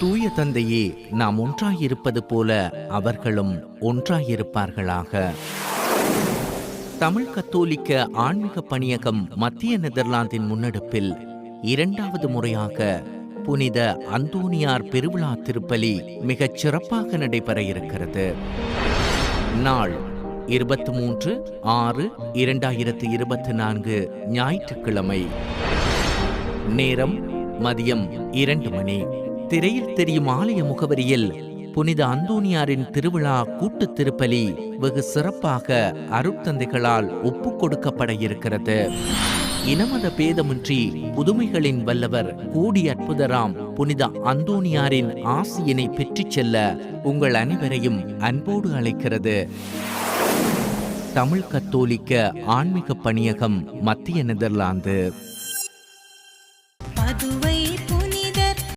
தூய தந்தையே, நாம் ஒன்றாயிருப்பது போல அவர்களும் ஒன்றாயிருப்பார்களாக. தமிழ் கத்தோலிக்க ஆன்மீக பணியகம் மத்திய நெதர்லாந்தின் முன்னெடுப்பில் 2வது முறையாக புனித அந்தோனியார் பெருவிழா திருப்பலி மிகச் சிறப்பாக நடைபெற இருக்கிறது. நாள் 23/6/2024 ஞாயிற்றுக்கிழமை. நேரம் மதியம் 2 மணி. திரையில் தெரியும் ஆலய முகவரியில் புனித அந்தோனியாரின் திருவிழா கூட்டு திருப்பலி வெகு சிறப்பாக அருட்தந்தைகளால் ஒப்புக் கொடுக்கப்பட இருக்கிறது. இனமத பேதமின்றி புதுமைகளின் வல்லவர் கூடி அற்புதராம் புனித அந்தோனியாரின் ஆசியினை பெற்றுச் செல்ல உங்கள் அனைவரையும் அன்போடு அழைக்கிறது தமிழ் கத்தோலிக்க ஆன்மீக பணியகம் மத்திய நெதர்லாந்து.